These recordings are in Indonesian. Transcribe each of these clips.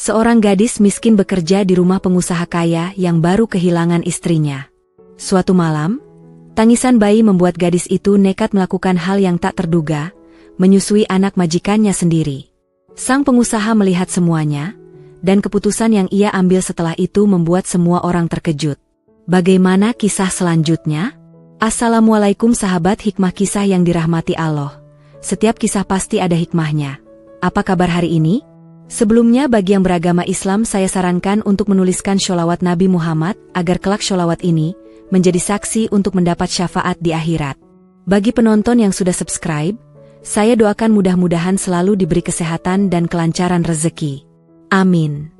Seorang gadis miskin bekerja di rumah pengusaha kaya yang baru kehilangan istrinya. Suatu malam, tangisan bayi membuat gadis itu nekat melakukan hal yang tak terduga, menyusui anak majikannya sendiri. Sang pengusaha melihat semuanya, dan keputusan yang ia ambil setelah itu membuat semua orang terkejut. Bagaimana kisah selanjutnya? Assalamualaikum sahabat hikmah kisah yang dirahmati Allah. Setiap kisah pasti ada hikmahnya. Apa kabar hari ini? Sebelumnya bagi yang beragama Islam saya sarankan untuk menuliskan sholawat Nabi Muhammad agar kelak sholawat ini menjadi saksi untuk mendapat syafaat di akhirat. Bagi penonton yang sudah subscribe, saya doakan mudah-mudahan selalu diberi kesehatan dan kelancaran rezeki. Amin.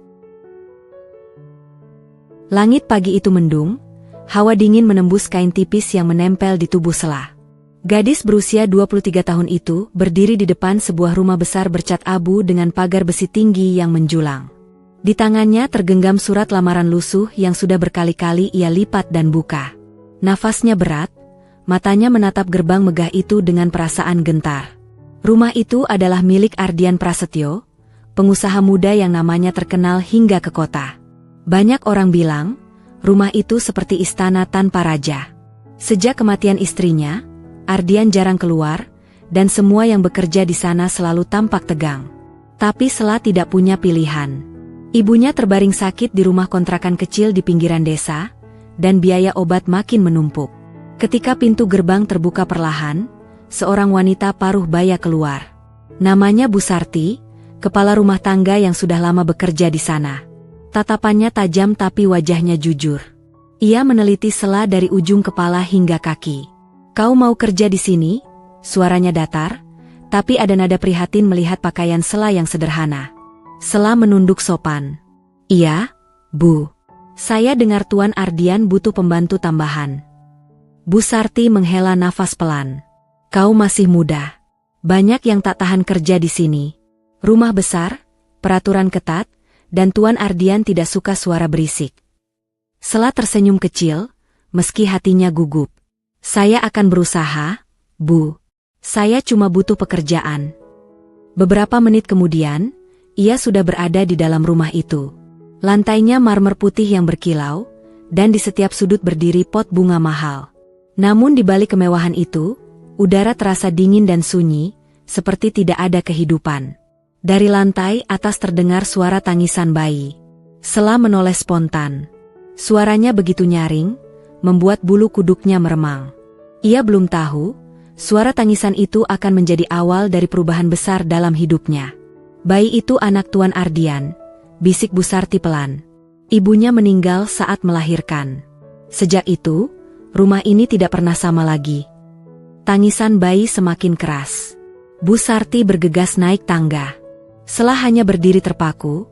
Langit pagi itu mendung, hawa dingin menembus kain tipis yang menempel di tubuh Selah. Gadis berusia 23 tahun itu berdiri di depan sebuah rumah besar bercat abu dengan pagar besi tinggi yang menjulang. Di tangannya tergenggam surat lamaran lusuh yang sudah berkali-kali ia lipat dan buka. Nafasnya berat, matanya menatap gerbang megah itu dengan perasaan gentar. Rumah itu adalah milik Ardian Prasetyo, pengusaha muda yang namanya terkenal hingga ke kota. Banyak orang bilang, rumah itu seperti istana tanpa raja. Sejak kematian istrinya, Ardian jarang keluar, dan semua yang bekerja di sana selalu tampak tegang. Tapi Selah tidak punya pilihan. Ibunya terbaring sakit di rumah kontrakan kecil di pinggiran desa, dan biaya obat makin menumpuk. Ketika pintu gerbang terbuka perlahan, seorang wanita paruh baya keluar. Namanya Bu Sarti, kepala rumah tangga yang sudah lama bekerja di sana. Tatapannya tajam tapi wajahnya jujur. Ia meneliti Selah dari ujung kepala hingga kaki. "Kau mau kerja di sini?" Suaranya datar, tapi ada nada prihatin melihat pakaian Selah yang sederhana. Selah menunduk sopan. "Iya, Bu. Saya dengar Tuan Ardian butuh pembantu tambahan." Bu Sarti menghela nafas pelan. "Kau masih muda. Banyak yang tak tahan kerja di sini. Rumah besar, peraturan ketat, dan Tuan Ardian tidak suka suara berisik." Selah tersenyum kecil, meski hatinya gugup. "Saya akan berusaha, Bu. Saya cuma butuh pekerjaan." Beberapa menit kemudian, ia sudah berada di dalam rumah itu. Lantainya marmer putih yang berkilau, dan di setiap sudut berdiri pot bunga mahal. Namun di balik kemewahan itu, udara terasa dingin dan sunyi, seperti tidak ada kehidupan. Dari lantai atas terdengar suara tangisan bayi. Selah menoleh spontan. Suaranya begitu nyaring, membuat bulu kuduknya meremang. Ia belum tahu, suara tangisan itu akan menjadi awal dari perubahan besar dalam hidupnya. "Bayi itu anak Tuan Ardian," bisik Bu Sarti pelan. "Ibunya meninggal saat melahirkan. Sejak itu, rumah ini tidak pernah sama lagi." Tangisan bayi semakin keras. Bu Sarti bergegas naik tangga. Selah hanya berdiri terpaku,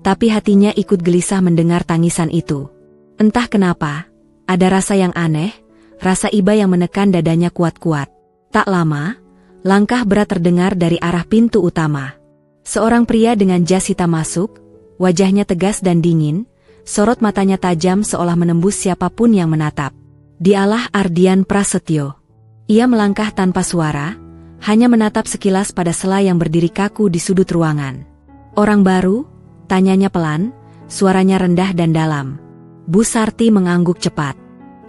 tapi hatinya ikut gelisah mendengar tangisan itu. Entah kenapa, ada rasa yang aneh, rasa iba yang menekan dadanya kuat-kuat. Tak lama, langkah berat terdengar dari arah pintu utama. Seorang pria dengan jas hitam masuk, wajahnya tegas dan dingin, sorot matanya tajam seolah menembus siapapun yang menatap. Dialah Ardian Prasetyo. Ia melangkah tanpa suara, hanya menatap sekilas pada Selah yang berdiri kaku di sudut ruangan. "Orang baru?" tanyanya pelan, suaranya rendah dan dalam. Bu Sarti mengangguk cepat.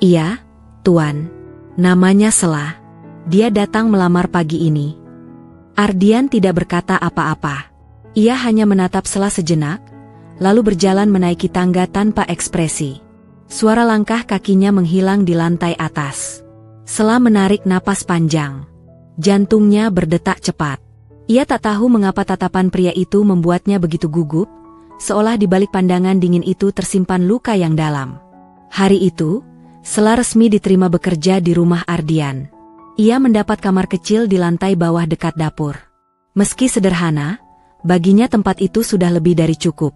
"Iya, Tuan. Namanya Selah. Dia datang melamar pagi ini." Ardian tidak berkata apa-apa. Ia hanya menatap Selah sejenak, lalu berjalan menaiki tangga tanpa ekspresi. Suara langkah kakinya menghilang di lantai atas. Selah menarik napas panjang. Jantungnya berdetak cepat. Ia tak tahu mengapa tatapan pria itu membuatnya begitu gugup, seolah di balik pandangan dingin itu tersimpan luka yang dalam. Hari itu, Selah resmi diterima bekerja di rumah Ardian. Ia mendapat kamar kecil di lantai bawah dekat dapur. Meski sederhana, baginya tempat itu sudah lebih dari cukup.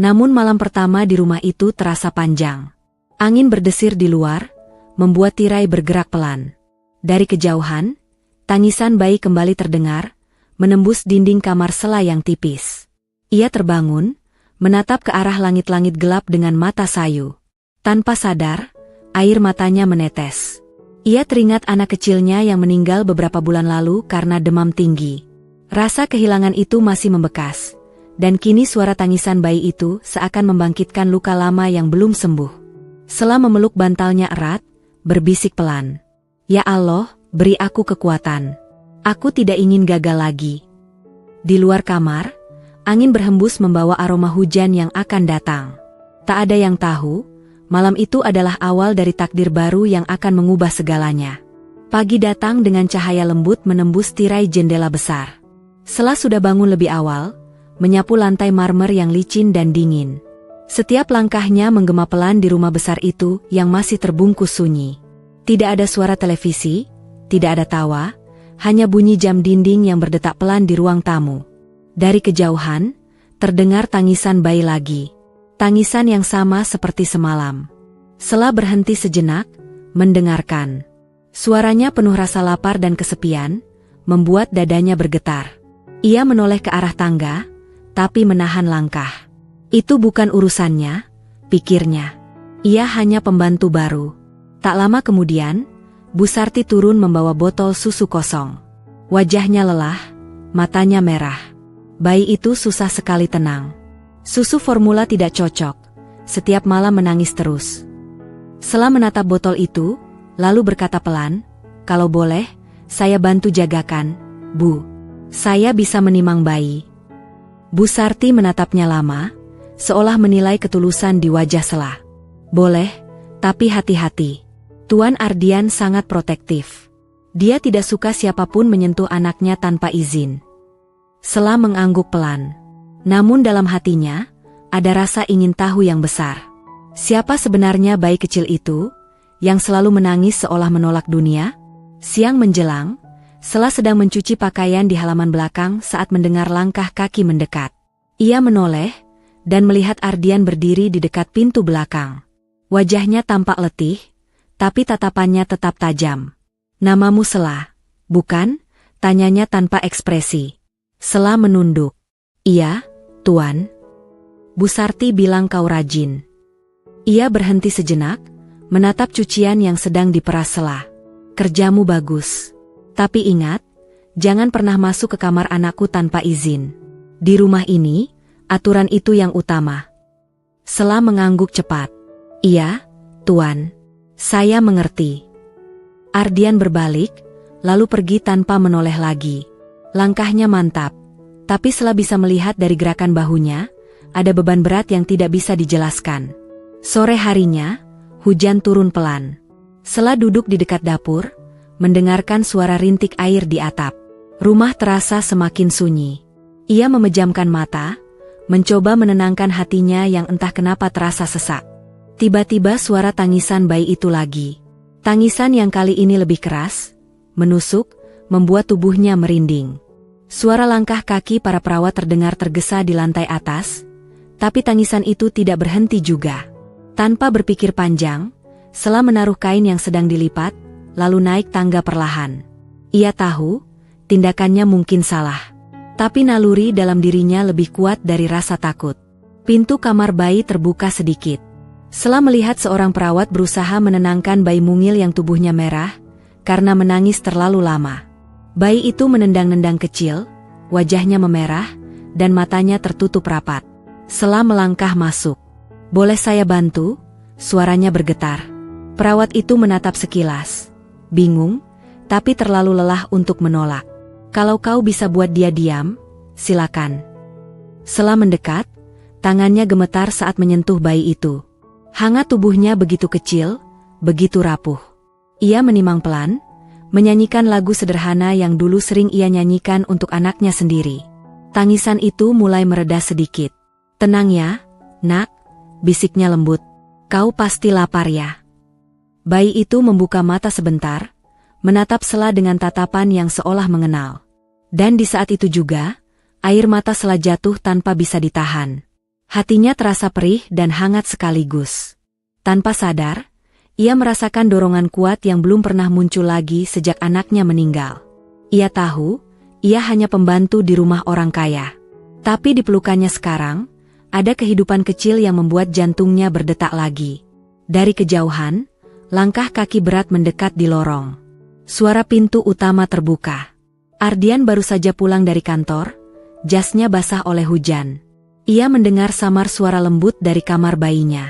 Namun malam pertama di rumah itu terasa panjang. Angin berdesir di luar, membuat tirai bergerak pelan. Dari kejauhan, tangisan bayi kembali terdengar, menembus dinding kamar Selah yang tipis. Ia terbangun, menatap ke arah langit-langit gelap dengan mata sayu. Tanpa sadar, air matanya menetes. Ia teringat anak kecilnya yang meninggal beberapa bulan lalu karena demam tinggi. Rasa kehilangan itu masih membekas, Dan kini suara tangisan bayi itu seakan membangkitkan luka lama yang belum sembuh. Sela memeluk bantalnya erat, berbisik pelan. Ya Allah, beri aku kekuatan. Aku tidak ingin gagal lagi. Di luar kamar, angin berhembus membawa aroma hujan yang akan datang. Tak ada yang tahu, malam itu adalah awal dari takdir baru yang akan mengubah segalanya. Pagi datang dengan cahaya lembut menembus tirai jendela besar. Sela sudah bangun lebih awal, menyapu lantai marmer yang licin dan dingin. Setiap langkahnya menggema pelan di rumah besar itu yang masih terbungkus sunyi. Tidak ada suara televisi, tidak ada tawa, hanya bunyi jam dinding yang berdetak pelan di ruang tamu. Dari kejauhan, terdengar tangisan bayi lagi. Tangisan yang sama seperti semalam. Sela berhenti sejenak, mendengarkan. Suaranya penuh rasa lapar dan kesepian, membuat dadanya bergetar. Ia menoleh ke arah tangga, tapi menahan langkah. Itu bukan urusannya, pikirnya. Ia hanya pembantu baru. Tak lama kemudian, Bu Sarti turun membawa botol susu kosong. Wajahnya lelah, matanya merah. Bayi itu susah sekali tenang. Susu formula tidak cocok, setiap malam menangis terus. Sela menatap botol itu, lalu berkata pelan, "Kalau boleh, saya bantu jagakan, Bu. Saya bisa menimang bayi." Bu Sarti menatapnya lama, seolah menilai ketulusan di wajah Sela. "Boleh, tapi hati-hati. Tuan Ardian sangat protektif. Dia tidak suka siapapun menyentuh anaknya tanpa izin." Sela mengangguk pelan. Namun dalam hatinya, ada rasa ingin tahu yang besar. Siapa sebenarnya bayi kecil itu, yang selalu menangis seolah menolak dunia? Siang menjelang, Sela sedang mencuci pakaian di halaman belakang saat mendengar langkah kaki mendekat. Ia menoleh, dan melihat Ardian berdiri di dekat pintu belakang. Wajahnya tampak letih, tapi tatapannya tetap tajam. "Namamu Sela, bukan?" tanyanya tanpa ekspresi. Sela menunduk. "Iya, Tuan." "Bu Sarti bilang kau rajin." Ia berhenti sejenak, menatap cucian yang sedang diperas Sela. "Kerjamu bagus. Tapi ingat, jangan pernah masuk ke kamar anakku tanpa izin. Di rumah ini, aturan itu yang utama." Sela mengangguk cepat. "Iya, Tuan. Saya mengerti." Ardian berbalik, lalu pergi tanpa menoleh lagi. Langkahnya mantap, tapi Sela bisa melihat dari gerakan bahunya, ada beban berat yang tidak bisa dijelaskan. Sore harinya, hujan turun pelan. Sela duduk di dekat dapur, mendengarkan suara rintik air di atap. Rumah terasa semakin sunyi. Ia memejamkan mata, mencoba menenangkan hatinya yang entah kenapa terasa sesak. Tiba-tiba suara tangisan bayi itu lagi. Tangisan yang kali ini lebih keras, menusuk, membuat tubuhnya merinding. Suara langkah kaki para perawat terdengar tergesa di lantai atas, tapi tangisan itu tidak berhenti juga. Tanpa berpikir panjang, Sela menaruh kain yang sedang dilipat, lalu naik tangga perlahan. Ia tahu, tindakannya mungkin salah. Tapi naluri dalam dirinya lebih kuat dari rasa takut. Pintu kamar bayi terbuka sedikit. Sela melihat seorang perawat berusaha menenangkan bayi mungil yang tubuhnya merah, karena menangis terlalu lama. Bayi itu menendang-nendang kecil, wajahnya memerah, dan matanya tertutup rapat. Sela melangkah masuk. "Boleh saya bantu?" Suaranya bergetar. Perawat itu menatap sekilas. Bingung, tapi terlalu lelah untuk menolak. "Kalau kau bisa buat dia diam, silakan." Sela mendekat, tangannya gemetar saat menyentuh bayi itu. Hangat tubuhnya begitu kecil, begitu rapuh. Ia menimang pelan, menyanyikan lagu sederhana yang dulu sering ia nyanyikan untuk anaknya sendiri. Tangisan itu mulai mereda sedikit. "Tenang ya, Nak," bisiknya lembut. "Kau pasti lapar ya." Bayi itu membuka mata sebentar, menatap Sela dengan tatapan yang seolah mengenal. Dan di saat itu juga, air mata Sela jatuh tanpa bisa ditahan. Hatinya terasa perih dan hangat sekaligus. Tanpa sadar, ia merasakan dorongan kuat yang belum pernah muncul lagi sejak anaknya meninggal. Ia tahu, ia hanya pembantu di rumah orang kaya. Tapi di pelukannya sekarang, ada kehidupan kecil yang membuat jantungnya berdetak lagi. Dari kejauhan, langkah kaki berat mendekat di lorong. Suara pintu utama terbuka. Ardian baru saja pulang dari kantor, jasnya basah oleh hujan. Ia mendengar samar suara lembut dari kamar bayinya.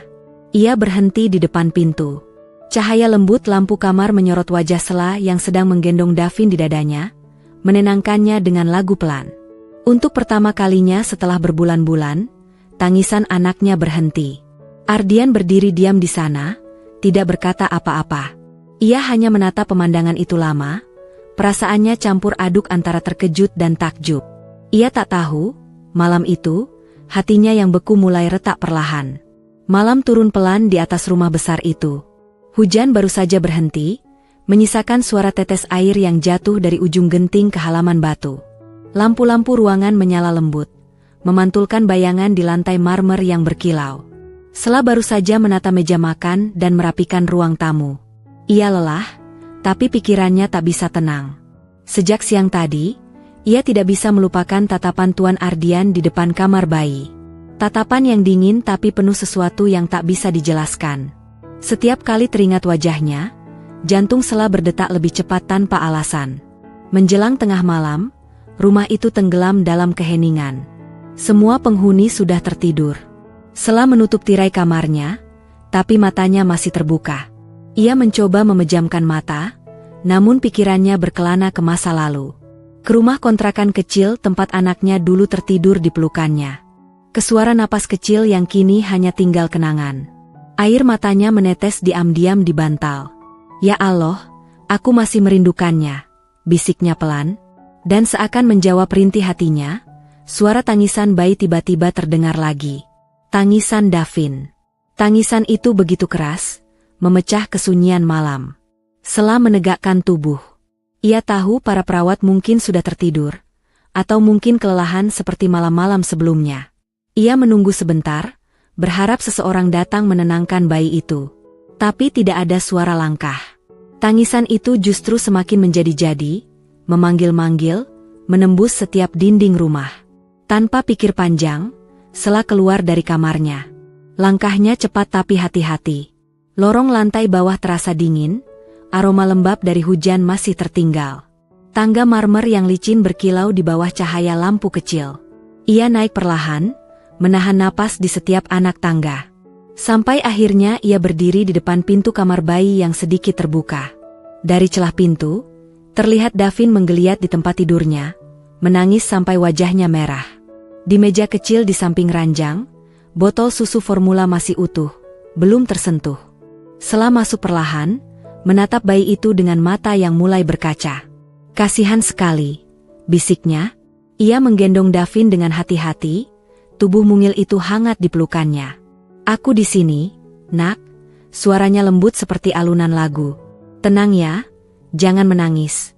Ia berhenti di depan pintu. Cahaya lembut lampu kamar menyorot wajah Sela yang sedang menggendong Davin di dadanya, menenangkannya dengan lagu pelan. Untuk pertama kalinya setelah berbulan-bulan, tangisan anaknya berhenti. Ardian berdiri diam di sana, tidak berkata apa-apa. Ia hanya menatap pemandangan itu lama, perasaannya campur aduk antara terkejut dan takjub. Ia tak tahu, malam itu, hatinya yang beku mulai retak perlahan. Malam turun pelan di atas rumah besar itu. Hujan baru saja berhenti, menyisakan suara tetes air yang jatuh dari ujung genting ke halaman batu. Lampu-lampu ruangan menyala lembut, memantulkan bayangan di lantai marmer yang berkilau. Sela baru saja menata meja makan dan merapikan ruang tamu. Ia lelah, tapi pikirannya tak bisa tenang. Sejak siang tadi, ia tidak bisa melupakan tatapan Tuan Ardian di depan kamar bayi. Tatapan yang dingin tapi penuh sesuatu yang tak bisa dijelaskan. Setiap kali teringat wajahnya, jantung Sela berdetak lebih cepat tanpa alasan. Menjelang tengah malam, rumah itu tenggelam dalam keheningan. Semua penghuni sudah tertidur. Sela menutup tirai kamarnya, tapi matanya masih terbuka. Ia mencoba memejamkan mata, namun pikirannya berkelana ke masa lalu. Ke rumah kontrakan kecil tempat anaknya dulu tertidur di pelukannya. Ke suara napas kecil yang kini hanya tinggal kenangan. Air matanya menetes diam-diam di bantal. Ya Allah, aku masih merindukannya, bisiknya pelan. Dan seakan menjawab rintih hatinya, suara tangisan bayi tiba-tiba terdengar lagi. Tangisan Davin. Tangisan itu begitu keras, memecah kesunyian malam. Sela menegakkan tubuh. Ia tahu para perawat mungkin sudah tertidur, atau mungkin kelelahan seperti malam-malam sebelumnya. Ia menunggu sebentar, berharap seseorang datang menenangkan bayi itu. Tapi tidak ada suara langkah. Tangisan itu justru semakin menjadi-jadi, memanggil-manggil, menembus setiap dinding rumah. Tanpa pikir panjang, Sela keluar dari kamarnya. Langkahnya cepat tapi hati-hati. Lorong lantai bawah terasa dingin, aroma lembab dari hujan masih tertinggal. Tangga marmer yang licin berkilau di bawah cahaya lampu kecil. Ia naik perlahan, menahan napas di setiap anak tangga. Sampai akhirnya ia berdiri di depan pintu kamar bayi yang sedikit terbuka. Dari celah pintu, terlihat Davin menggeliat di tempat tidurnya, menangis sampai wajahnya merah. Di meja kecil di samping ranjang, botol susu formula masih utuh, belum tersentuh. Sela masuk perlahan, menatap bayi itu dengan mata yang mulai berkaca. Kasihan sekali, bisiknya. Ia menggendong Davin dengan hati-hati, tubuh mungil itu hangat di pelukannya. Aku di sini, nak, suaranya lembut seperti alunan lagu. Tenang ya, jangan menangis.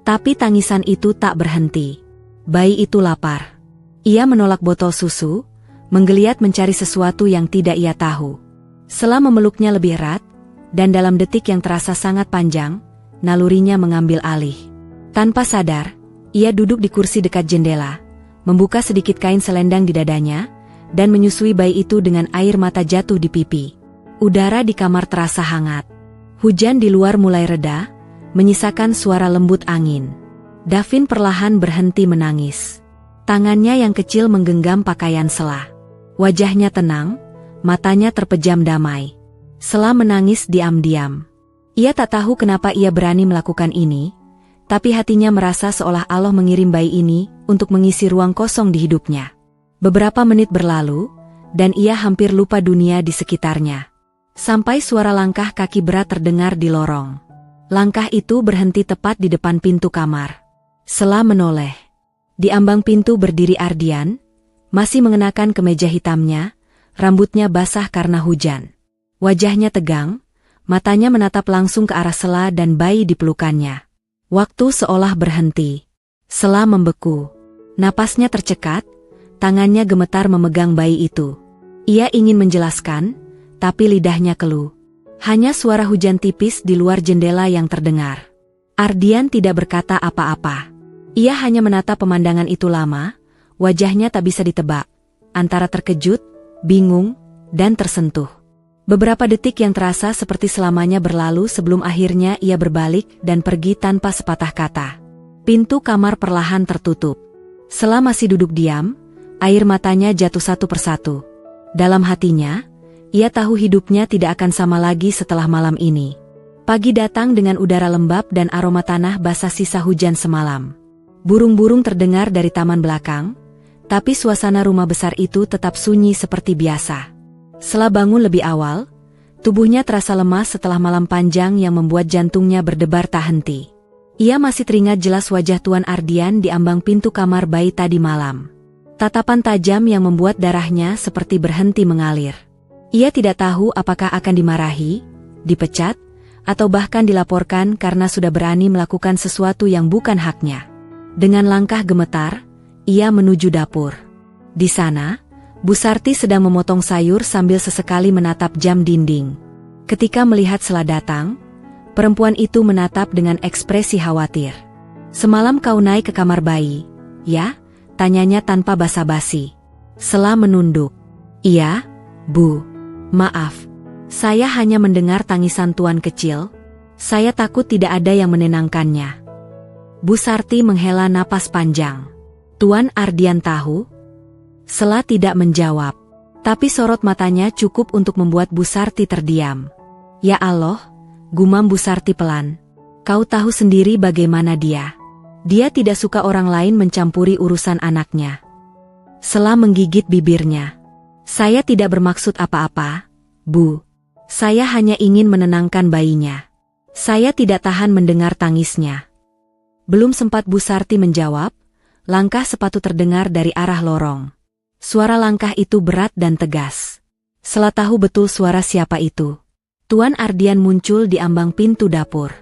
Tapi tangisan itu tak berhenti. Bayi itu lapar. Ia menolak botol susu, menggeliat mencari sesuatu yang tidak ia tahu. Sela memeluknya lebih erat, dan dalam detik yang terasa sangat panjang, nalurinya mengambil alih. Tanpa sadar, ia duduk di kursi dekat jendela, membuka sedikit kain selendang di dadanya, dan menyusui bayi itu dengan air mata jatuh di pipi. Udara di kamar terasa hangat. Hujan di luar mulai reda, menyisakan suara lembut angin. Davin perlahan berhenti menangis. Tangannya yang kecil menggenggam pakaian Sela. Wajahnya tenang, matanya terpejam damai. Sela menangis diam-diam. Ia tak tahu kenapa ia berani melakukan ini, tapi hatinya merasa seolah Allah mengirim bayi ini untuk mengisi ruang kosong di hidupnya. Beberapa menit berlalu, dan ia hampir lupa dunia di sekitarnya. Sampai suara langkah kaki berat terdengar di lorong. Langkah itu berhenti tepat di depan pintu kamar. Sela menoleh. Di ambang pintu berdiri Ardian, masih mengenakan kemeja hitamnya, rambutnya basah karena hujan. Wajahnya tegang, matanya menatap langsung ke arah Sela dan bayi di pelukannya. Waktu seolah berhenti. Sela membeku. Napasnya tercekat, tangannya gemetar memegang bayi itu. Ia ingin menjelaskan, tapi lidahnya keluh. Hanya suara hujan tipis di luar jendela yang terdengar. Ardian tidak berkata apa-apa. Ia hanya menatap pemandangan itu lama, wajahnya tak bisa ditebak, antara terkejut, bingung, dan tersentuh. Beberapa detik yang terasa seperti selamanya berlalu sebelum akhirnya ia berbalik dan pergi tanpa sepatah kata. Pintu kamar perlahan tertutup. Sela masih duduk diam, Air matanya jatuh satu persatu. Dalam hatinya, ia tahu hidupnya tidak akan sama lagi setelah malam ini. Pagi datang dengan udara lembab dan aroma tanah basah sisa hujan semalam. Burung-burung terdengar dari taman belakang, tapi suasana rumah besar itu tetap sunyi seperti biasa. Setelah bangun lebih awal, tubuhnya terasa lemas setelah malam panjang yang membuat jantungnya berdebar tak henti. Ia masih teringat jelas wajah Tuan Ardian di ambang pintu kamar bayi tadi malam. Tatapan tajam yang membuat darahnya seperti berhenti mengalir. Ia tidak tahu apakah akan dimarahi, dipecat, atau bahkan dilaporkan karena sudah berani melakukan sesuatu yang bukan haknya. Dengan langkah gemetar, ia menuju dapur. Di sana, Bu Sarti sedang memotong sayur sambil sesekali menatap jam dinding. Ketika melihat Sela datang, perempuan itu menatap dengan ekspresi khawatir. "Semalam kau naik ke kamar bayi, ya?" tanyanya tanpa basa-basi. Sela menunduk. "Iya, Bu. Maaf. Saya hanya mendengar tangisan Tuan kecil. Saya takut tidak ada yang menenangkannya." Bu Sarti menghela napas panjang. "Tuan Ardian tahu?" Sela tidak menjawab, tapi sorot matanya cukup untuk membuat Bu Sarti terdiam. "Ya Allah," gumam Bu Sarti pelan. "Kau tahu sendiri bagaimana dia. Dia tidak suka orang lain mencampuri urusan anaknya." Sela menggigit bibirnya. "Saya tidak bermaksud apa-apa, Bu. Saya hanya ingin menenangkan bayinya. Saya tidak tahan mendengar tangisnya." Belum sempat Bu Sarti menjawab, langkah sepatu terdengar dari arah lorong. Suara langkah itu berat dan tegas. Sela tahu betul suara siapa itu. Tuan Ardian muncul di ambang pintu dapur.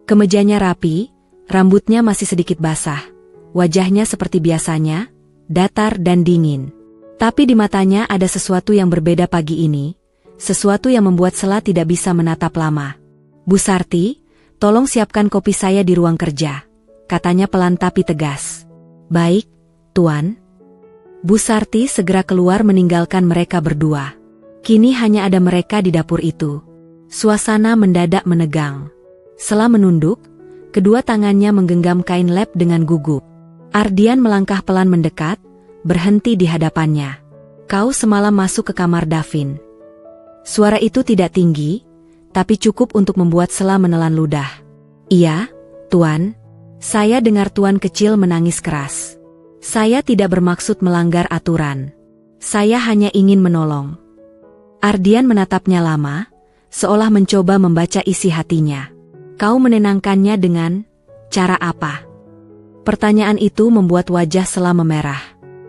Kemejanya rapi, rambutnya masih sedikit basah. Wajahnya seperti biasanya, datar dan dingin. Tapi di matanya ada sesuatu yang berbeda pagi ini. Sesuatu yang membuat Sela tidak bisa menatap lama. "Bu Sarti, tolong siapkan kopi saya di ruang kerja," katanya pelan tapi tegas. "Baik, Tuan." Bu Sarti segera keluar meninggalkan mereka berdua. Kini hanya ada mereka di dapur itu. Suasana mendadak menegang. Sela menunduk, kedua tangannya menggenggam kain lap dengan gugup. Ardian melangkah pelan mendekat, berhenti di hadapannya. "Kau semalam masuk ke kamar Davin." Suara itu tidak tinggi, tapi cukup untuk membuat Sela menelan ludah. "Iya, Tuan. Saya dengar Tuan kecil menangis keras. Saya tidak bermaksud melanggar aturan. Saya hanya ingin menolong." Ardian menatapnya lama, seolah mencoba membaca isi hatinya. "Kau menenangkannya dengan cara apa?" Pertanyaan itu membuat wajah Sela memerah.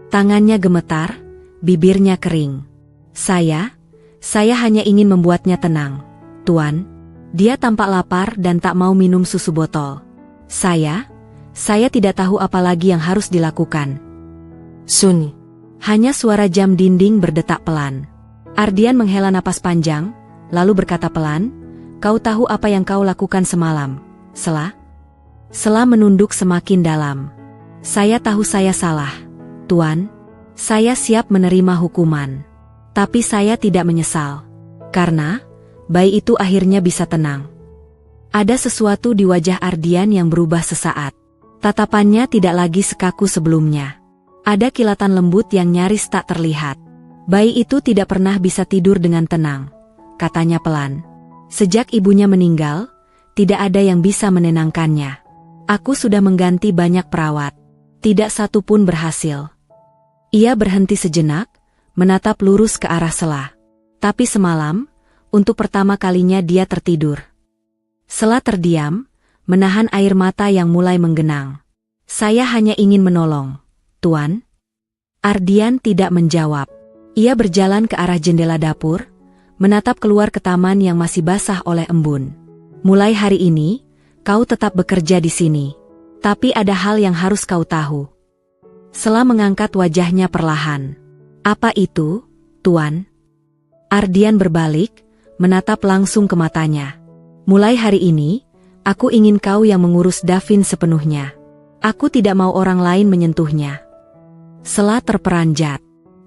Tangannya gemetar, bibirnya kering. Saya hanya ingin membuatnya tenang, Tuan. Dia tampak lapar dan tak mau minum susu botol. Saya tidak tahu apa lagi yang harus dilakukan." Sunyi. Hanya suara jam dinding berdetak pelan. Ardian menghela napas panjang, lalu berkata pelan, "Kau tahu apa yang kau lakukan semalam, Sela?" Sela menunduk semakin dalam. "Saya tahu saya salah, Tuan. Saya siap menerima hukuman. Tapi saya tidak menyesal. Karena bayi itu akhirnya bisa tenang." Ada sesuatu di wajah Ardian yang berubah sesaat. Tatapannya tidak lagi sekaku sebelumnya. Ada kilatan lembut yang nyaris tak terlihat. "Bayi itu tidak pernah bisa tidur dengan tenang," katanya pelan. "Sejak ibunya meninggal, tidak ada yang bisa menenangkannya. Aku sudah mengganti banyak perawat. Tidak satu pun berhasil." Ia berhenti sejenak, menatap lurus ke arah Sela. Tapi semalam, untuk pertama kalinya dia tertidur. Sela terdiam, menahan air mata yang mulai menggenang. "Saya hanya ingin menolong, Tuan." Ardian tidak menjawab. Ia berjalan ke arah jendela dapur, menatap keluar ke taman yang masih basah oleh embun. "Mulai hari ini, kau tetap bekerja di sini. Tapi ada hal yang harus kau tahu." Sela mengangkat wajahnya perlahan. "Apa itu, Tuan?" Ardian berbalik, menatap langsung ke matanya. "Mulai hari ini, aku ingin kau yang mengurus Davin sepenuhnya. Aku tidak mau orang lain menyentuhnya." Sela terperanjat.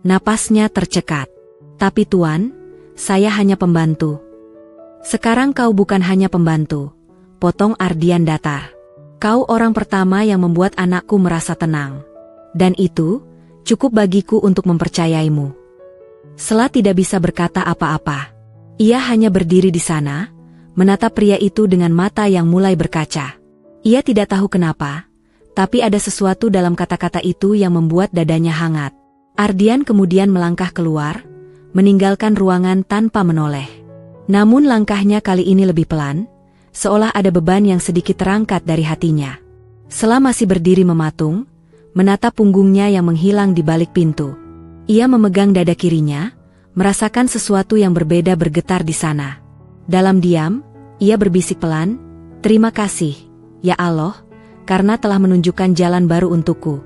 Napasnya tercekat. "Tapi Tuan, saya hanya pembantu." "Sekarang kau bukan hanya pembantu," potong Ardian datar. "Kau orang pertama yang membuat anakku merasa tenang. Dan itu Cukup bagiku untuk mempercayaimu. Sela tidak bisa berkata apa-apa. Ia hanya berdiri di sana, menatap pria itu dengan mata yang mulai berkaca. Ia tidak tahu kenapa, tapi ada sesuatu dalam kata-kata itu yang membuat dadanya hangat. Ardian kemudian melangkah keluar, meninggalkan ruangan tanpa menoleh. Namun langkahnya kali ini lebih pelan, seolah ada beban yang sedikit terangkat dari hatinya. Sela masih berdiri mematung, menatap punggungnya yang menghilang di balik pintu. Ia memegang dada kirinya, merasakan sesuatu yang berbeda bergetar di sana. Dalam diam, ia berbisik pelan, "Terima kasih, ya Allah, karena telah menunjukkan jalan baru untukku."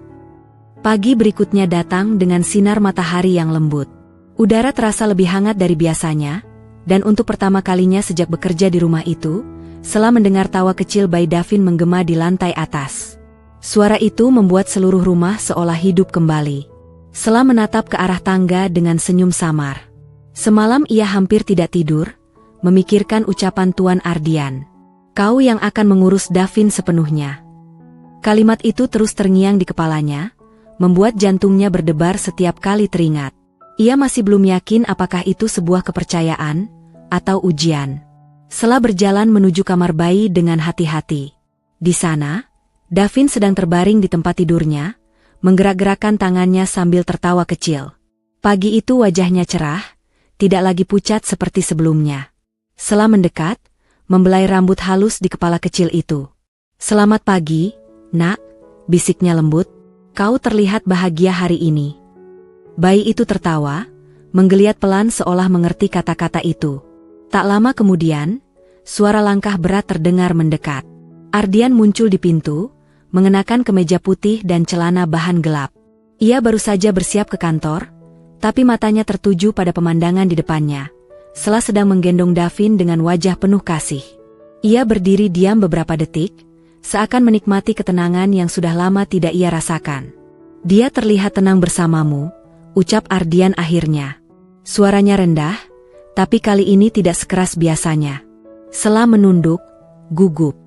Pagi berikutnya datang dengan sinar matahari yang lembut. Udara terasa lebih hangat dari biasanya, dan untuk pertama kalinya sejak bekerja di rumah itu, Sela mendengar tawa kecil bayi Davin menggema di lantai atas. Suara itu membuat seluruh rumah seolah hidup kembali. Sela menatap ke arah tangga dengan senyum samar. Semalam ia hampir tidak tidur, memikirkan ucapan Tuan Ardian. "Kau yang akan mengurus Davin sepenuhnya." Kalimat itu terus terngiang di kepalanya, membuat jantungnya berdebar setiap kali teringat. Ia masih belum yakin apakah itu sebuah kepercayaan atau ujian. Sela berjalan menuju kamar bayi dengan hati-hati. Di sana, Davin sedang terbaring di tempat tidurnya, menggerak-gerakkan tangannya sambil tertawa kecil. Pagi itu wajahnya cerah, tidak lagi pucat seperti sebelumnya. Sela mendekat, membelai rambut halus di kepala kecil itu. "Selamat pagi, Nak," bisiknya lembut. "Kau terlihat bahagia hari ini." Bayi itu tertawa, menggeliat pelan seolah mengerti kata-kata itu. Tak lama kemudian, suara langkah berat terdengar mendekat. Ardian muncul di pintu, mengenakan kemeja putih dan celana bahan gelap. Ia baru saja bersiap ke kantor, tapi matanya tertuju pada pemandangan di depannya. Sela sedang menggendong Davin dengan wajah penuh kasih. Ia berdiri diam beberapa detik, seakan menikmati ketenangan yang sudah lama tidak ia rasakan. "Dia terlihat tenang bersamamu," ucap Ardian akhirnya. Suaranya rendah, tapi kali ini tidak sekeras biasanya. Sela menunduk, gugup.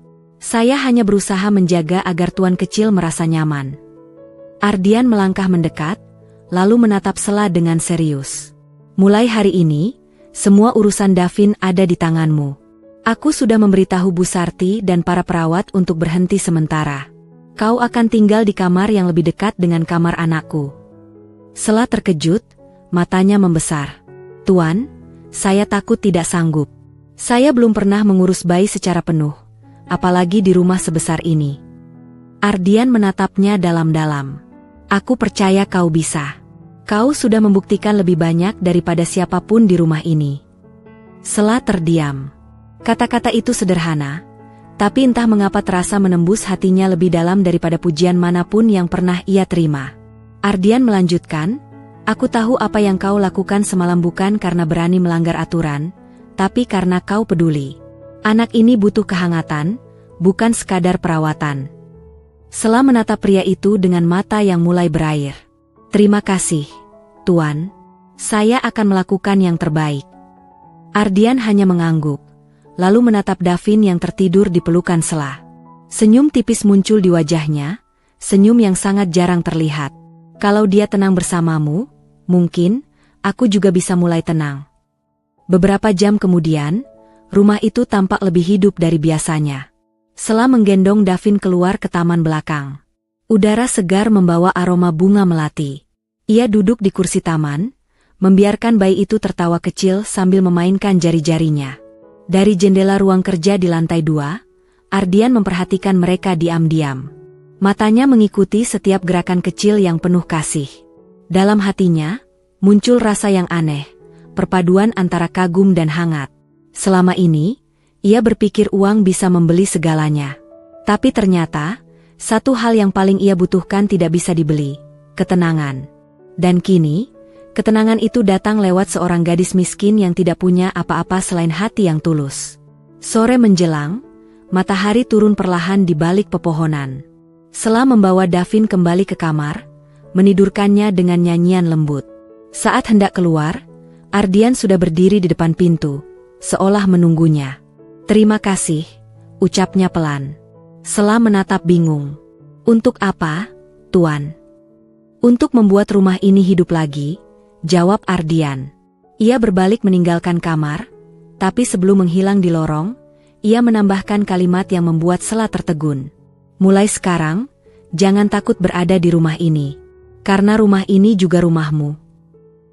"Saya hanya berusaha menjaga agar tuan kecil merasa nyaman." Ardian melangkah mendekat, lalu menatap Sela dengan serius. "Mulai hari ini, semua urusan Davin ada di tanganmu. Aku sudah memberitahu Bu Sarti dan para perawat untuk berhenti sementara. Kau akan tinggal di kamar yang lebih dekat dengan kamar anakku." Sela terkejut, matanya membesar. "Tuan, saya takut tidak sanggup. Saya belum pernah mengurus bayi secara penuh, apalagi di rumah sebesar ini." Ardian menatapnya dalam-dalam. "Aku percaya kau bisa. Kau sudah membuktikan lebih banyak daripada siapapun di rumah ini." Sela terdiam. Kata-kata itu sederhana, tapi entah mengapa terasa menembus hatinya lebih dalam daripada pujian manapun yang pernah ia terima. Ardian melanjutkan, "Aku tahu apa yang kau lakukan semalam bukan karena berani melanggar aturan, tapi karena kau peduli. Anak ini butuh kehangatan, bukan sekadar perawatan." Sela menatap pria itu dengan mata yang mulai berair. "Terima kasih, Tuan. Saya akan melakukan yang terbaik." Ardian hanya mengangguk, lalu menatap Davin yang tertidur di pelukan Sela. Senyum tipis muncul di wajahnya, senyum yang sangat jarang terlihat. "Kalau dia tenang bersamamu, mungkin aku juga bisa mulai tenang." Beberapa jam kemudian, rumah itu tampak lebih hidup dari biasanya. Sela menggendong Davin keluar ke taman belakang. Udara segar membawa aroma bunga melati. Ia duduk di kursi taman, membiarkan bayi itu tertawa kecil sambil memainkan jari-jarinya. Dari jendela ruang kerja di lantai 2, Ardian memperhatikan mereka diam-diam. Matanya mengikuti setiap gerakan kecil yang penuh kasih. Dalam hatinya, muncul rasa yang aneh, perpaduan antara kagum dan hangat. Selama ini, ia berpikir uang bisa membeli segalanya. Tapi ternyata, satu hal yang paling ia butuhkan tidak bisa dibeli, ketenangan. Dan kini, ketenangan itu datang lewat seorang gadis miskin yang tidak punya apa-apa selain hati yang tulus. Sore menjelang, matahari turun perlahan di balik pepohonan. Sela membawa Davin kembali ke kamar, menidurkannya dengan nyanyian lembut. Saat hendak keluar, Ardian sudah berdiri di depan pintu, seolah menunggunya. "Terima kasih," ucapnya pelan. Sela menatap bingung. "Untuk apa, Tuan?" Untuk membuat rumah ini hidup lagi, jawab Ardian. Ia berbalik meninggalkan kamar, tapi sebelum menghilang di lorong, ia menambahkan kalimat yang membuat Sela tertegun. Mulai sekarang, jangan takut berada di rumah ini. Karena rumah ini juga rumahmu.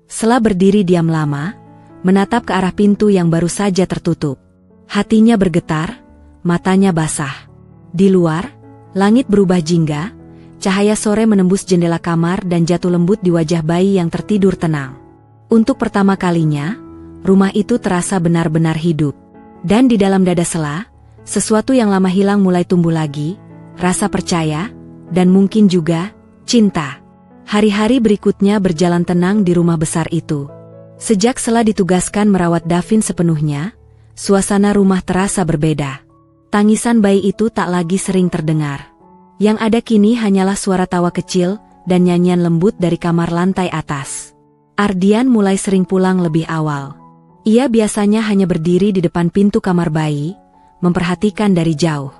Sela berdiri diam lama, menatap ke arah pintu yang baru saja tertutup. Hatinya bergetar, matanya basah. Di luar, langit berubah jingga, cahaya sore menembus jendela kamar dan jatuh lembut di wajah bayi yang tertidur tenang. Untuk pertama kalinya, rumah itu terasa benar-benar hidup. Dan di dalam dada Sela, sesuatu yang lama hilang mulai tumbuh lagi, rasa percaya, dan mungkin juga cinta. Hari-hari berikutnya berjalan tenang di rumah besar itu. Sejak Sela ditugaskan merawat Davin sepenuhnya, suasana rumah terasa berbeda. Tangisan bayi itu tak lagi sering terdengar. Yang ada kini hanyalah suara tawa kecil dan nyanyian lembut dari kamar lantai atas. Ardian mulai sering pulang lebih awal. Ia biasanya hanya berdiri di depan pintu kamar bayi, memperhatikan dari jauh.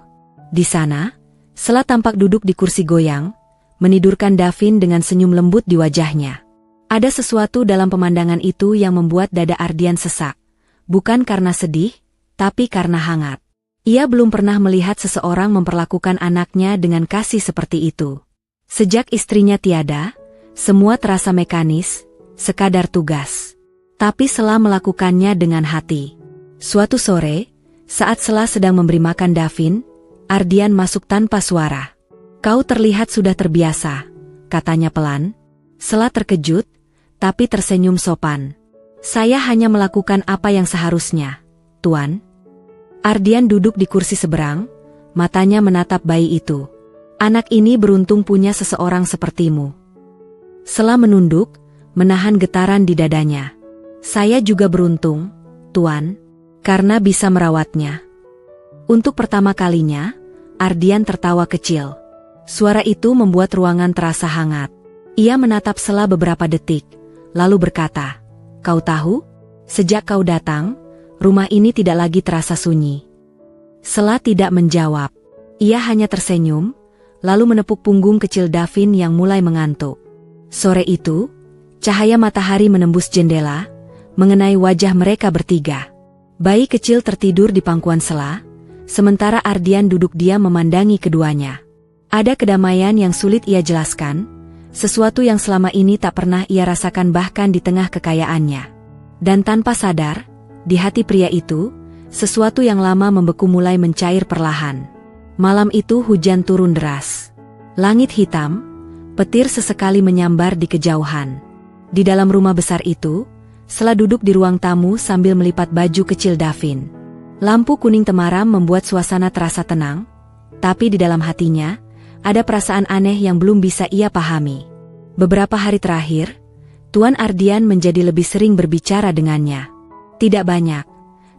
Di sana, Sela tampak duduk di kursi goyang, menidurkan Davin dengan senyum lembut di wajahnya. Ada sesuatu dalam pemandangan itu yang membuat dada Ardian sesak. Bukan karena sedih, tapi karena hangat. Ia belum pernah melihat seseorang memperlakukan anaknya dengan kasih seperti itu. Sejak istrinya tiada, semua terasa mekanis, sekadar tugas. Tapi Sela melakukannya dengan hati. Suatu sore, saat Sela sedang memberi makan Davin, Ardian masuk tanpa suara. Kau terlihat sudah terbiasa, katanya pelan. Sela terkejut, tapi tersenyum sopan. Saya hanya melakukan apa yang seharusnya, Tuan. Ardian duduk di kursi seberang, matanya menatap bayi itu. Anak ini beruntung punya seseorang sepertimu. Sela menunduk, menahan getaran di dadanya. Saya juga beruntung, Tuan, karena bisa merawatnya. Untuk pertama kalinya, Ardian tertawa kecil. Suara itu membuat ruangan terasa hangat. Ia menatap Sela beberapa detik, lalu berkata, "Kau tahu, sejak kau datang, rumah ini tidak lagi terasa sunyi." Sela tidak menjawab. Ia hanya tersenyum, lalu menepuk punggung kecil Davin yang mulai mengantuk. Sore itu, cahaya matahari menembus jendela, mengenai wajah mereka bertiga. Bayi kecil tertidur di pangkuan Sela, sementara Ardian duduk diam memandangi keduanya. Ada kedamaian yang sulit ia jelaskan, sesuatu yang selama ini tak pernah ia rasakan bahkan di tengah kekayaannya. Dan tanpa sadar, di hati pria itu, sesuatu yang lama membeku mulai mencair perlahan. Malam itu hujan turun deras. Langit hitam, petir sesekali menyambar di kejauhan. Di dalam rumah besar itu, Sela duduk di ruang tamu sambil melipat baju kecil Davin. Lampu kuning temaram membuat suasana terasa tenang, tapi di dalam hatinya, ada perasaan aneh yang belum bisa ia pahami. Beberapa hari terakhir, Tuan Ardian menjadi lebih sering berbicara dengannya. Tidak banyak,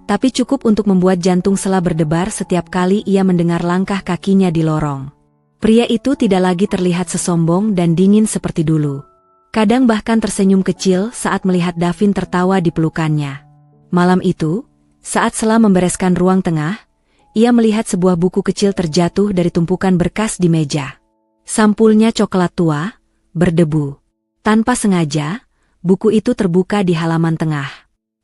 tapi cukup untuk membuat jantung Sela berdebar setiap kali ia mendengar langkah kakinya di lorong. Pria itu tidak lagi terlihat sesombong dan dingin seperti dulu. Kadang bahkan tersenyum kecil saat melihat Davin tertawa di pelukannya. Malam itu, saat Sela membereskan ruang tengah, ia melihat sebuah buku kecil terjatuh dari tumpukan berkas di meja. Sampulnya coklat tua, berdebu. Tanpa sengaja, buku itu terbuka di halaman tengah.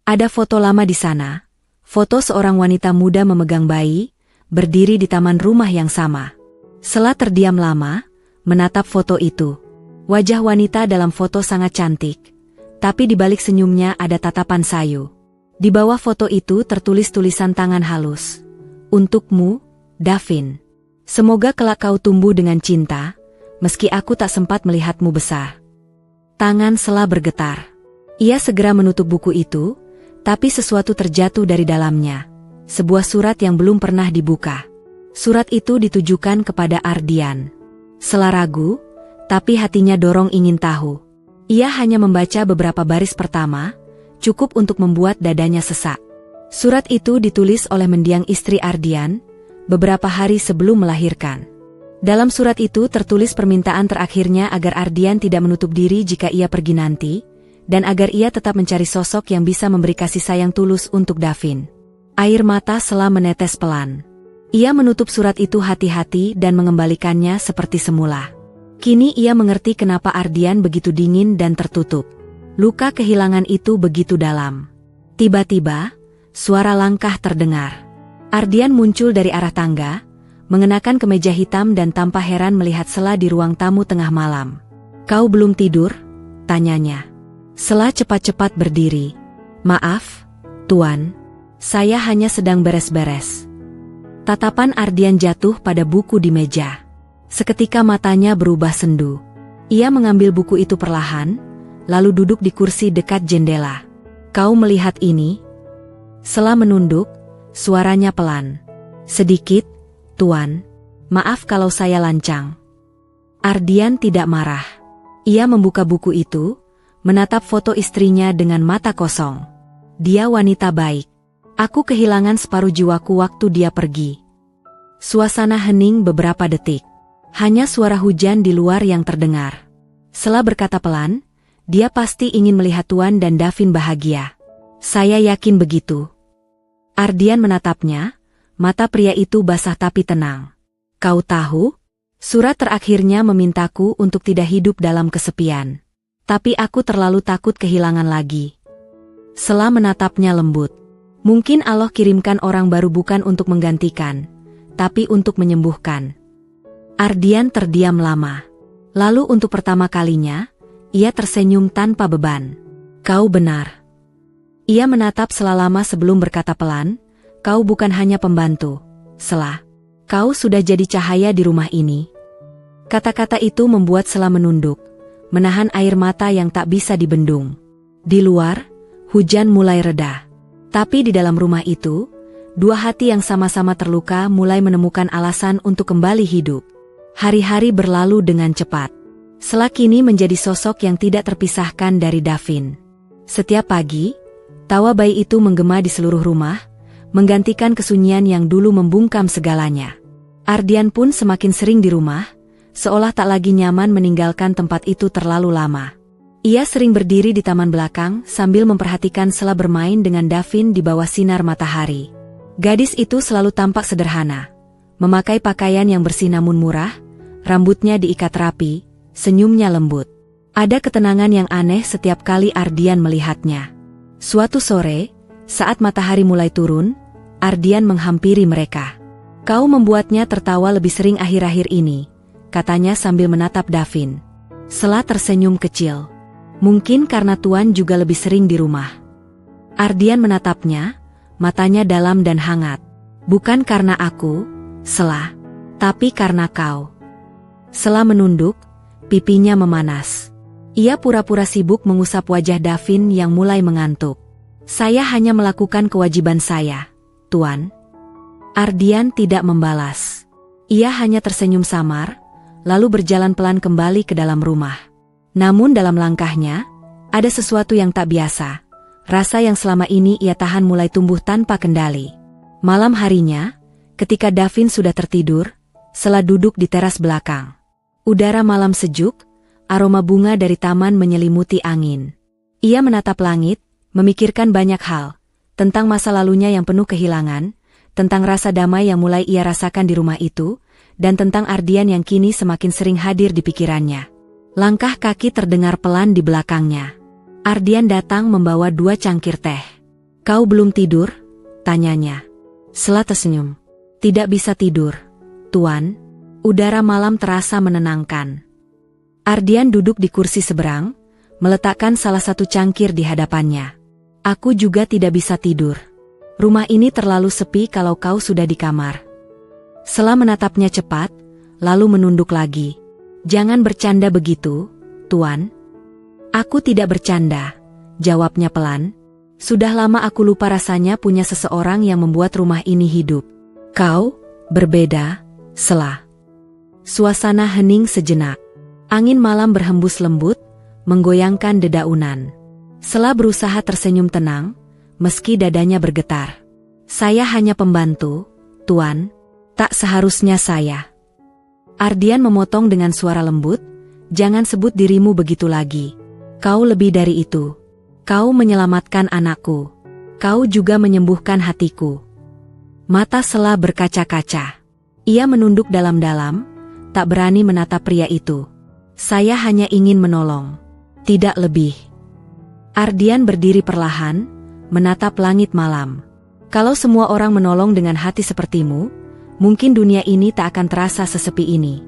Ada foto lama di sana, foto seorang wanita muda memegang bayi, berdiri di taman rumah yang sama. Sela terdiam lama, menatap foto itu. Wajah wanita dalam foto sangat cantik, tapi di balik senyumnya ada tatapan sayu. Di bawah foto itu tertulis tulisan tangan halus. Untukmu, Davin. Semoga kelak kau tumbuh dengan cinta, meski aku tak sempat melihatmu besar. Tangan Sela bergetar. Ia segera menutup buku itu, tapi sesuatu terjatuh dari dalamnya. Sebuah surat yang belum pernah dibuka. Surat itu ditujukan kepada Ardian. Sela ragu, tapi hatinya dorong ingin tahu. Ia hanya membaca beberapa baris pertama, cukup untuk membuat dadanya sesak. Surat itu ditulis oleh mendiang istri Ardian, beberapa hari sebelum melahirkan. Dalam surat itu tertulis permintaan terakhirnya agar Ardian tidak menutup diri jika ia pergi nanti, dan agar ia tetap mencari sosok yang bisa memberi kasih sayang tulus untuk Davin. Air mata Sela menetes pelan. Ia menutup surat itu hati-hati dan mengembalikannya seperti semula. Kini ia mengerti kenapa Ardian begitu dingin dan tertutup. Luka kehilangan itu begitu dalam. Tiba-tiba, suara langkah terdengar. Ardian muncul dari arah tangga, mengenakan kemeja hitam dan tanpa heran melihat Sela di ruang tamu tengah malam. "Kau belum tidur?" tanyanya. Sela cepat-cepat berdiri. "Maaf, Tuan. Saya hanya sedang beres-beres." Tatapan Ardian jatuh pada buku di meja. Seketika matanya berubah sendu. Ia mengambil buku itu perlahan, lalu duduk di kursi dekat jendela. "Kau melihat ini?" Sela menunduk, suaranya pelan. "Sedikit, Tuan. Maaf kalau saya lancang." Ardian tidak marah. Ia membuka buku itu, menatap foto istrinya dengan mata kosong. "Dia wanita baik. Aku kehilangan separuh jiwaku waktu dia pergi." Suasana hening beberapa detik. Hanya suara hujan di luar yang terdengar. Sela berkata pelan, "Dia pasti ingin melihat Tuan dan Davin bahagia." "Saya yakin begitu." Ardian menatapnya, mata pria itu basah tapi tenang. "Kau tahu, surat terakhirnya memintaku untuk tidak hidup dalam kesepian. Tapi aku terlalu takut kehilangan lagi." Sela menatapnya lembut. "Mungkin Allah kirimkan orang baru bukan untuk menggantikan, tapi untuk menyembuhkan." Ardian terdiam lama. Lalu untuk pertama kalinya, ia tersenyum tanpa beban. "Kau benar." Ia menatap Sela lama sebelum berkata pelan, "Kau bukan hanya pembantu, Sela. Kau sudah jadi cahaya di rumah ini." Kata-kata itu membuat Sela menunduk, menahan air mata yang tak bisa dibendung. Di luar, hujan mulai reda. Tapi di dalam rumah itu, dua hati yang sama-sama terluka mulai menemukan alasan untuk kembali hidup. Hari-hari berlalu dengan cepat. Sela kini menjadi sosok yang tidak terpisahkan dari Davin. Setiap pagi, tawa bayi itu menggema di seluruh rumah, menggantikan kesunyian yang dulu membungkam segalanya. Ardian pun semakin sering di rumah, seolah tak lagi nyaman meninggalkan tempat itu terlalu lama. Ia sering berdiri di taman belakang sambil memperhatikan Sela bermain dengan Davin di bawah sinar matahari. Gadis itu selalu tampak sederhana, memakai pakaian yang bersih namun murah, rambutnya diikat rapi, senyumnya lembut. Ada ketenangan yang aneh setiap kali Ardian melihatnya. Suatu sore, saat matahari mulai turun, Ardian menghampiri mereka. "Kau membuatnya tertawa lebih sering akhir-akhir ini," katanya sambil menatap Davin. Sela tersenyum kecil. "Mungkin karena Tuan juga lebih sering di rumah." Ardian menatapnya, matanya dalam dan hangat. "Bukan karena aku, Sela, tapi karena kau." Sela menunduk, pipinya memanas. Ia pura-pura sibuk mengusap wajah Davin yang mulai mengantuk. "Saya hanya melakukan kewajiban saya, Tuan." Ardian tidak membalas. Ia hanya tersenyum samar, lalu berjalan pelan kembali ke dalam rumah. Namun dalam langkahnya, ada sesuatu yang tak biasa. Rasa yang selama ini ia tahan mulai tumbuh tanpa kendali. Malam harinya, ketika Davin sudah tertidur, Sela duduk di teras belakang. Udara malam sejuk, aroma bunga dari taman menyelimuti angin. Ia menatap langit, memikirkan banyak hal, tentang masa lalunya yang penuh kehilangan, tentang rasa damai yang mulai ia rasakan di rumah itu, dan tentang Ardian yang kini semakin sering hadir di pikirannya. Langkah kaki terdengar pelan di belakangnya. Ardian datang membawa 2 cangkir teh. "Kau belum tidur?" tanyanya. Sela tersenyum. "Tidak bisa tidur, Tuan." Udara malam terasa menenangkan. Ardian duduk di kursi seberang, meletakkan salah satu cangkir di hadapannya. "Aku juga tidak bisa tidur. Rumah ini terlalu sepi kalau kau sudah di kamar." Sela menatapnya cepat, lalu menunduk lagi. "Jangan bercanda begitu, Tuan." "Aku tidak bercanda," jawabnya pelan. "Sudah lama aku lupa rasanya punya seseorang yang membuat rumah ini hidup." "Kau berbeda, Sela." Suasana hening sejenak. Angin malam berhembus lembut, menggoyangkan dedaunan. Sela berusaha tersenyum tenang, meski dadanya bergetar. "Saya hanya pembantu, Tuan. Tak seharusnya saya." Ardian memotong dengan suara lembut, "Jangan sebut dirimu begitu lagi. Kau lebih dari itu. Kau menyelamatkan anakku. Kau juga menyembuhkan hatiku." Mata Sela berkaca-kaca. Ia menunduk dalam-dalam, tak berani menatap pria itu. Saya hanya ingin menolong. Tidak lebih. Ardian berdiri perlahan, menatap langit malam. Kalau semua orang menolong dengan hati sepertimu, mungkin dunia ini tak akan terasa sesepi ini.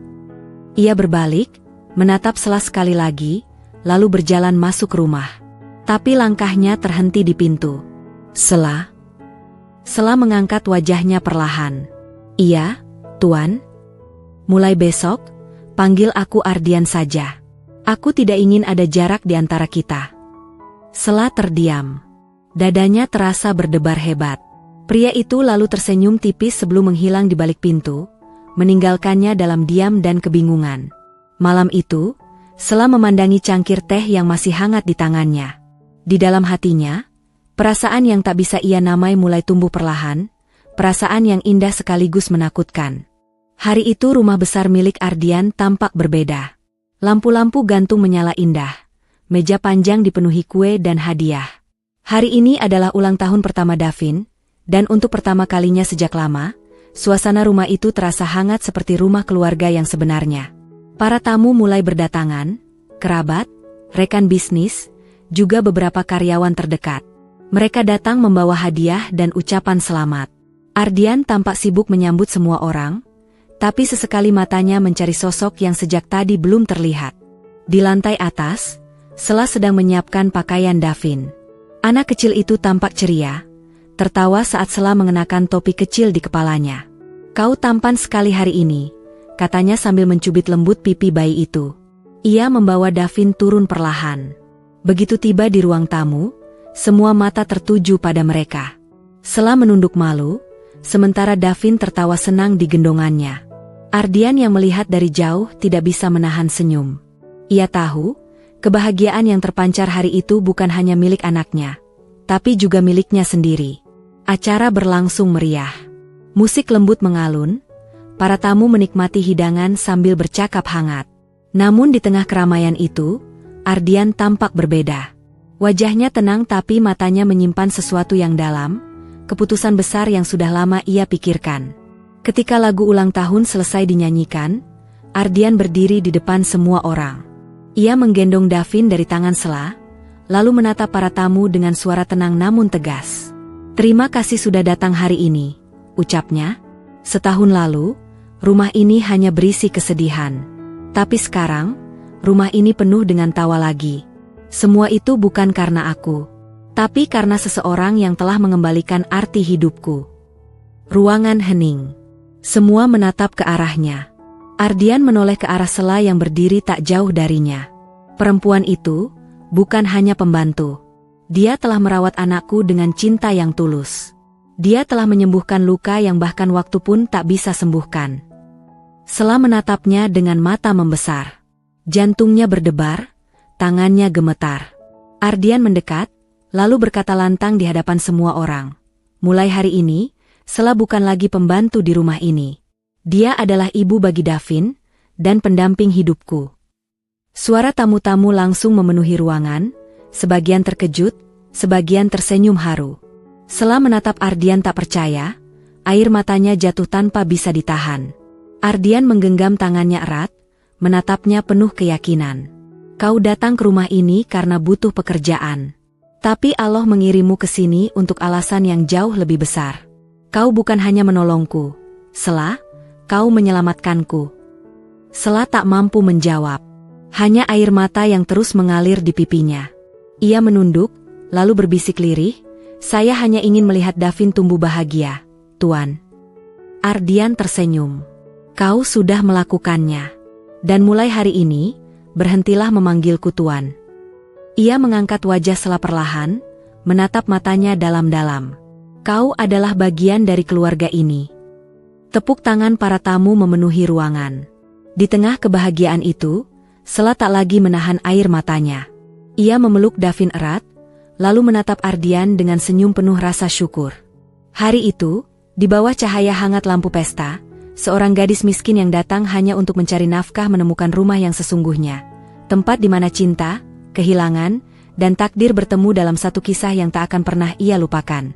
Ia berbalik, menatap Sela sekali lagi, lalu berjalan masuk rumah. Tapi langkahnya terhenti di pintu. Sela mengangkat wajahnya perlahan. Iya, Tuan. Mulai besok, panggil aku Ardian saja. Aku tidak ingin ada jarak di antara kita. Sela terdiam. Dadanya terasa berdebar hebat. Pria itu lalu tersenyum tipis sebelum menghilang di balik pintu, meninggalkannya dalam diam dan kebingungan. Malam itu, Sela memandangi cangkir teh yang masih hangat di tangannya. Di dalam hatinya, perasaan yang tak bisa ia namai mulai tumbuh perlahan, perasaan yang indah sekaligus menakutkan. Hari itu rumah besar milik Ardian tampak berbeda. Lampu-lampu gantung menyala indah. Meja panjang dipenuhi kue dan hadiah. Hari ini adalah ulang tahun pertama Davin, dan untuk pertama kalinya sejak lama, suasana rumah itu terasa hangat seperti rumah keluarga yang sebenarnya. Para tamu mulai berdatangan, kerabat, rekan bisnis, juga beberapa karyawan terdekat. Mereka datang membawa hadiah dan ucapan selamat. Ardian tampak sibuk menyambut semua orang, tapi sesekali matanya mencari sosok yang sejak tadi belum terlihat. Di lantai atas, Sela sedang menyiapkan pakaian Davin. Anak kecil itu tampak ceria, tertawa saat Sela mengenakan topi kecil di kepalanya. "Kau tampan sekali hari ini," katanya sambil mencubit lembut pipi bayi itu. Ia membawa Davin turun perlahan. Begitu tiba di ruang tamu, semua mata tertuju pada mereka. Sela menunduk malu, sementara Davin tertawa senang di gendongannya. Ardian yang melihat dari jauh tidak bisa menahan senyum. Ia tahu, kebahagiaan yang terpancar hari itu bukan hanya milik anaknya, tapi juga miliknya sendiri. Acara berlangsung meriah. Musik lembut mengalun, para tamu menikmati hidangan sambil bercakap hangat. Namun di tengah keramaian itu, Ardian tampak berbeda. Wajahnya tenang tapi matanya menyimpan sesuatu yang dalam, keputusan besar yang sudah lama ia pikirkan. Ketika lagu ulang tahun selesai dinyanyikan, Ardian berdiri di depan semua orang. Ia menggendong Davin dari tangan Sela, lalu menatap para tamu dengan suara tenang namun tegas. "Terima kasih sudah datang hari ini," ucapnya. "Setahun lalu, rumah ini hanya berisi kesedihan. Tapi sekarang, rumah ini penuh dengan tawa lagi. Semua itu bukan karena aku, tapi karena seseorang yang telah mengembalikan arti hidupku." Ruangan hening. Semua menatap ke arahnya. Ardian menoleh ke arah Sela yang berdiri tak jauh darinya. Perempuan itu bukan hanya pembantu. Dia telah merawat anakku dengan cinta yang tulus. Dia telah menyembuhkan luka yang bahkan waktu pun tak bisa sembuhkan. Sela menatapnya dengan mata membesar. Jantungnya berdebar, tangannya gemetar. Ardian mendekat, lalu berkata lantang di hadapan semua orang. "Mulai hari ini, Sela bukan lagi pembantu di rumah ini. Dia adalah ibu bagi Davin, dan pendamping hidupku." Suara tamu-tamu langsung memenuhi ruangan, sebagian terkejut, sebagian tersenyum haru. Sela menatap Ardian tak percaya, air matanya jatuh tanpa bisa ditahan. Ardian menggenggam tangannya erat, menatapnya penuh keyakinan. "Kau datang ke rumah ini karena butuh pekerjaan. Tapi Allah mengirimu ke sini untuk alasan yang jauh lebih besar. Kau bukan hanya menolongku, Sela, kau menyelamatkanku." Sela tak mampu menjawab. Hanya air mata yang terus mengalir di pipinya. Ia menunduk, lalu berbisik lirih, "Saya hanya ingin melihat Davin tumbuh bahagia, Tuan." Ardian tersenyum. "Kau sudah melakukannya. Dan mulai hari ini, berhentilah memanggilku Tuan." Ia mengangkat wajah Sela perlahan, menatap matanya dalam-dalam. "Kau adalah bagian dari keluarga ini." Tepuk tangan para tamu memenuhi ruangan. Di tengah kebahagiaan itu, Sela tak lagi menahan air matanya. Ia memeluk Davin erat, lalu menatap Ardian dengan senyum penuh rasa syukur. Hari itu, di bawah cahaya hangat lampu pesta, seorang gadis miskin yang datang hanya untuk mencari nafkah menemukan rumah yang sesungguhnya. Tempat di mana cinta, kehilangan, dan takdir bertemu dalam satu kisah yang tak akan pernah ia lupakan.